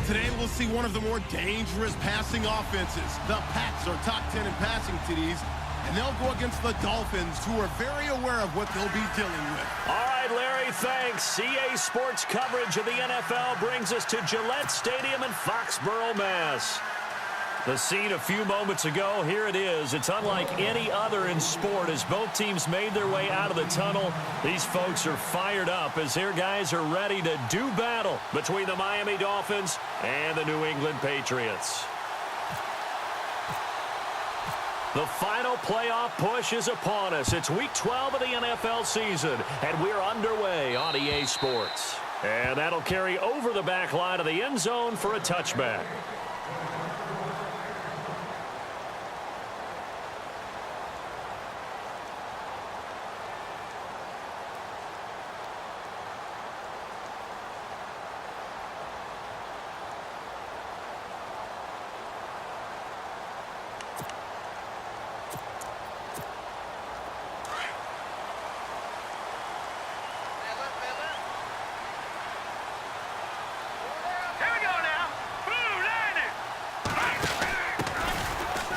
Today we'll see one of the more dangerous passing offenses. The Pats are top 10 in passing TDs, and they'll go against the Dolphins, who are very aware of what they'll be dealing with. All right, Larry, thanks. CA Sports coverage of the NFL brings us to Gillette Stadium in Foxborough, Mass. The scene a few moments ago, here it is. It's unlike any other in sport as both teams made their way out of the tunnel. These folks are fired up as their guys are ready to do battle between the Miami Dolphins and the New England Patriots. The final playoff push is upon us. It's Week 12 of the NFL season, and we're underway on EA Sports. And that'll carry over the back line of the end zone for a touchback.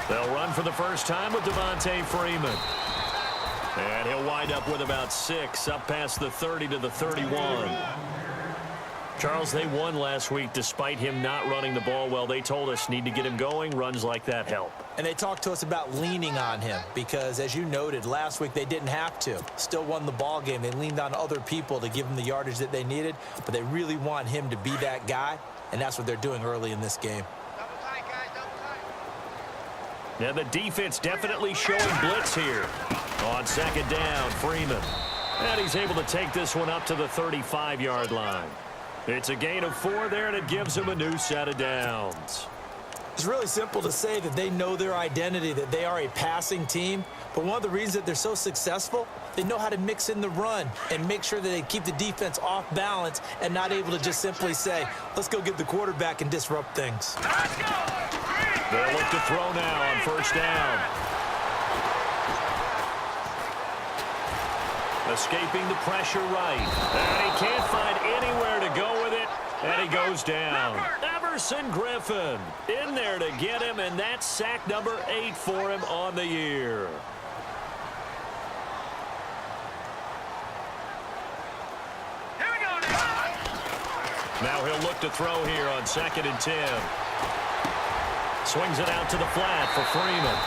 They'll run for the first time with Devontae Freeman. And he'll wind up with about 6, up past the 30 to the 31. Charles, they won last week despite him not running the ball well. They told us need to get him going. Runs like that help. And they talked to us about leaning on him because, as you noted, last week they didn't have to. Still won the ball game. They leaned on other people to give them the yardage that they needed, but they really want him to be that guy, and that's what they're doing early in this game. Now the defense definitely showing blitz here. On second down, Freeman. And he's able to take this one up to the 35-yard line. It's a gain of 4 there, and it gives him a new set of downs. It's really simple to say that they know their identity, that they are a passing team. But one of the reasons that they're so successful, they know how to mix in the run and make sure that they keep the defense off balance and not able to just simply say, let's go get the quarterback and disrupt things. They'll look to throw now on first down. Escaping the pressure right. And he can't find anywhere to go with it. And he goes down. Everson Griffin in there to get him, and that's sack number 8 for him on the year. Now he'll look to throw here on 2nd and 10. Swings it out to the flat for Freeman.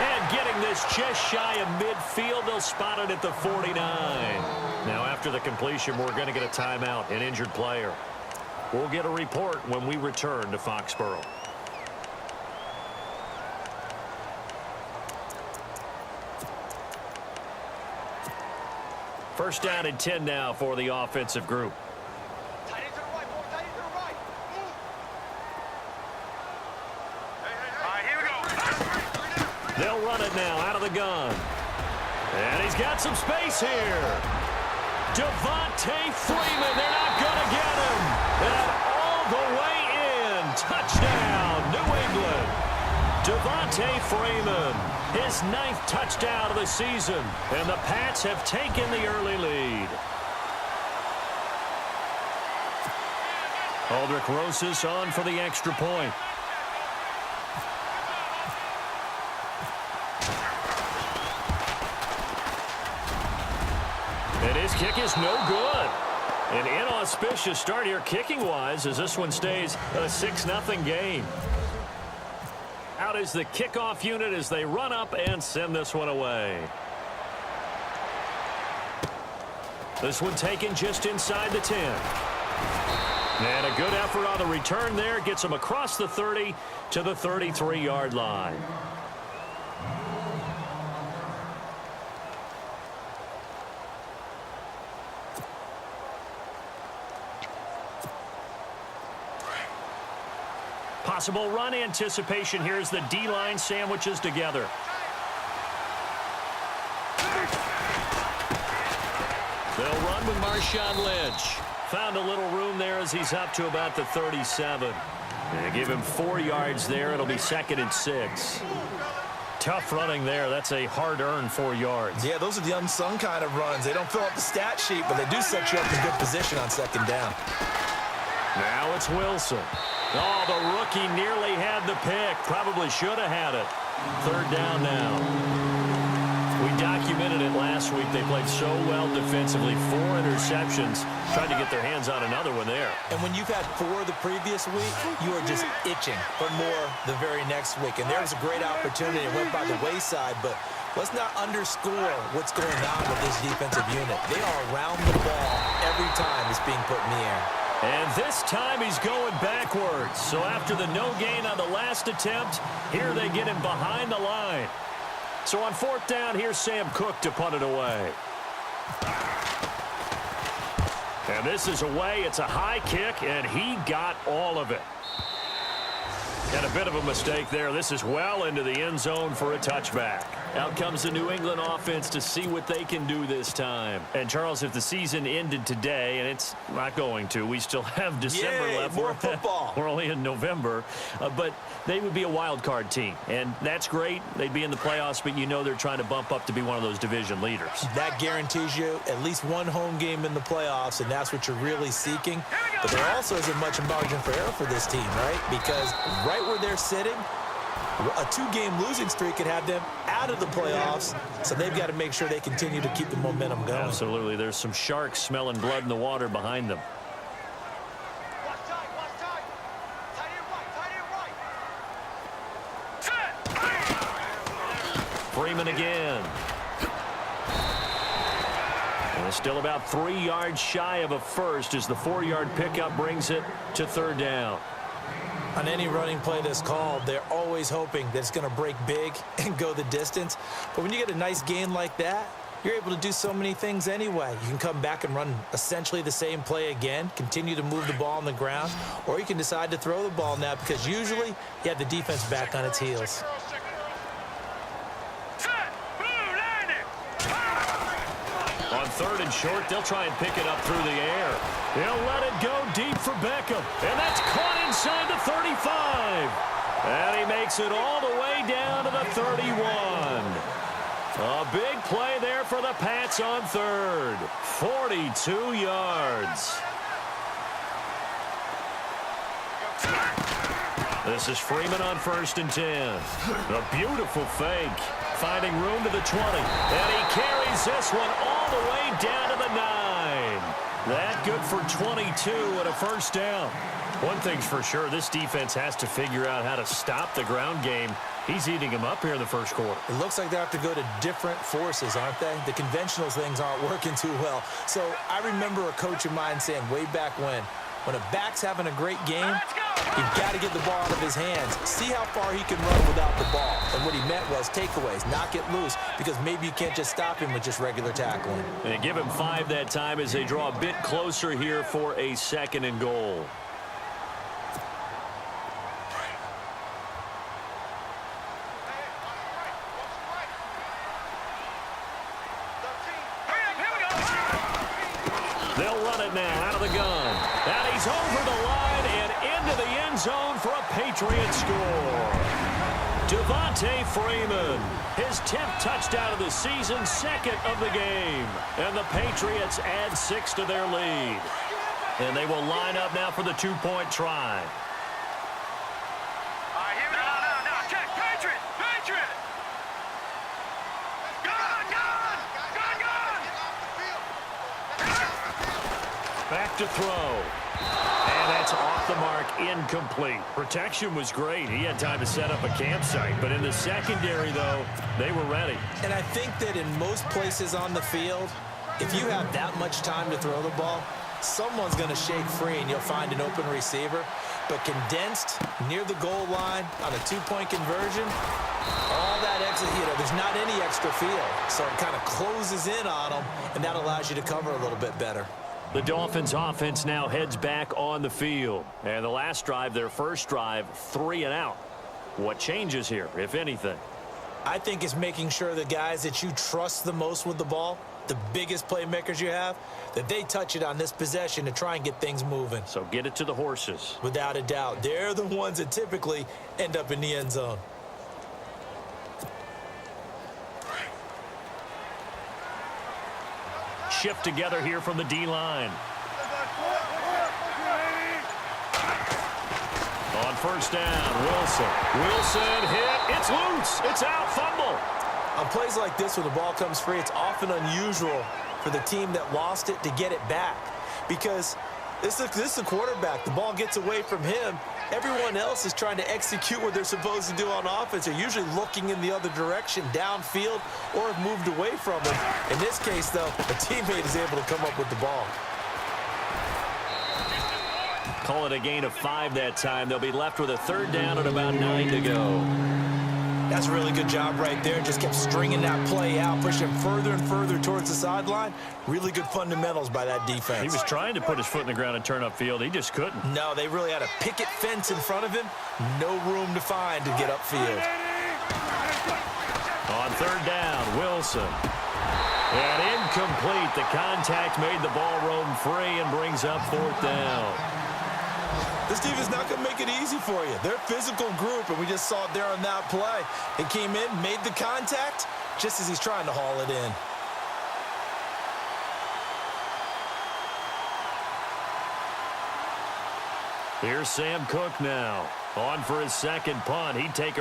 And getting this just shy of midfield, they'll spot it at the 49. Now after the completion, we're going to get a timeout, an injured player. We'll get a report when we return to Foxborough. First down and 10 now for the offensive group. They'll run it now out of the gun. And he's got some space here. Devontae Freeman, they're not going to get him. And all the way in. Touchdown, New England. Devontae Freeman, his 9th touchdown of the season. And the Pats have taken the early lead. Aldrich Rosas on for the extra point. And his kick is no good. An inauspicious start here kicking-wise as this one stays a 6-0 game. Out is the kickoff unit as they run up and send this one away. This one taken just inside the 10. And a good effort on the return there. Gets him across the 30 to the 33-yard line. Possible run anticipation here as the D-line sandwiches together. They'll run with Marshawn Lynch. Found a little room there as he's up to about the 37. And give him 4 yards there. It'll be 2nd and 6. Tough running there. That's a hard-earned 4 yards. Yeah, those are the unsung kind of runs. They don't fill up the stat sheet, but they do set you up in good position on 2nd down. Now it's Wilson. Oh, the rookie nearly had the pick. Probably should have had it. Third down now. We documented it last week. They played so well defensively. 4 interceptions. Tried to get their hands on another one there. And when you've had 4 the previous week, you are just itching for more the very next week. And there was a great opportunity. It went by the wayside, but let's not underscore what's going on with this defensive unit. They are around the ball every time it's being put in the air. And this time he's going backwards. So after the no gain on the last attempt, here they get him behind the line. So on 4th down, here's Sam Cook to punt it away. And this is away. It's a high kick, and he got all of it. And a bit of a mistake there. This is well into the end zone for a touchback. Out comes the New England offense to see what they can do this time. And, Charles, if the season ended today, and it's not going to, we still have December left. More football. We're only in November. But they would be a wild card team. And that's great. They'd be in the playoffs, but you know they're trying to bump up to be one of those division leaders. That guarantees you at least one home game in the playoffs, and that's what you're really seeking. But there also isn't much margin for error for this team, right? Because right where they're sitting, a 2-game losing streak could have them out of the playoffs, so they've got to make sure they continue to keep the momentum going. Absolutely. There's some sharks smelling blood in the water behind them. Freeman again. And it's still about 3 yards shy of a first as the 4-yard pickup brings it to 3rd down. On any running play that's called, they're always hoping that it's going to break big and go the distance. But when you get a nice gain like that, you're able to do so many things anyway. You can come back and run essentially the same play again, continue to move the ball on the ground, or you can decide to throw the ball now because usually you have the defense back on its heels. On 3rd and short, they'll try and pick it up through the air. They'll let it go deep for Beckham. And that's caught inside the 35. And he makes it all the way down to the 31. A big play there for the Pats on 3rd. 42 yards. This is Freeman on 1st and 10. A beautiful fake. Finding room to the 20. And he carries this one all the way down to the 9. That good for 22 and a 1st down. One thing's for sure, this defense has to figure out how to stop the ground game. He's eating him up here in the 1st quarter. It looks like they have to go to different forces, aren't they? The conventional things aren't working too well. So I remember a coach of mine saying way back when a back's having a great game, you've got to get the ball out of his hands. See how far he can run without the ball. And what he meant was takeaways, knock it loose, because maybe you can't just stop him with just regular tackling. And they give him 5 that time as they draw a bit closer here for a 2nd and goal. They'll run it now out of the gun. And he's over the line and into the end zone for a Patriot score. Devontae Freeman, his 10th touchdown of the season, 2nd of the game. And the Patriots add 6 to their lead. And they will line up now for the 2-point try. Back to throw. And that's off the mark, incomplete. Protection was great. He had time to set up a campsite. But in the secondary, though, they were ready. And I think that in most places on the field, if you have that much time to throw the ball, someone's going to shake free and you'll find an open receiver. But condensed near the goal line on a 2-point conversion, all that extra, there's not any extra field. So it kind of closes in on them, and that allows you to cover a little bit better. The Dolphins offense now heads back on the field. And the last drive, their first drive, 3 and out. What changes here, if anything? I think it's making sure the guys that you trust the most with the ball, the biggest playmakers you have, that they touch it on this possession to try and get things moving. So get it to the horses. Without a doubt. They're the ones that typically end up in the end zone. Shift together here from the D-line. first down. Wilson hit. It's loose. It's out. Fumble. On plays like this where the ball comes free, it's often unusual for the team that lost it to get it back. Because this is a quarterback. The ball gets away from him. Everyone else is trying to execute what they're supposed to do on offense. They're usually looking in the other direction, downfield, or have moved away from him. In this case, though, a teammate is able to come up with the ball. Call it a gain of 5 that time. They'll be left with a third down and about 9 to go. That's a really good job right there. Just kept stringing that play out, pushing him further and further towards the sideline. Really good fundamentals by that defense. He was trying to put his foot in the ground and turn upfield. He just couldn't. No, they really had a picket fence in front of him. No room to find to get upfield. On third down, Wilson. And incomplete. The contact made the ball roam free and brings up fourth down. This team is not going to make it easy for you. They're a physical group, and we just saw it there on that play. He came in, made the contact, just as he's trying to haul it in. Here's Sam Cook now. On for his second punt. He'd take a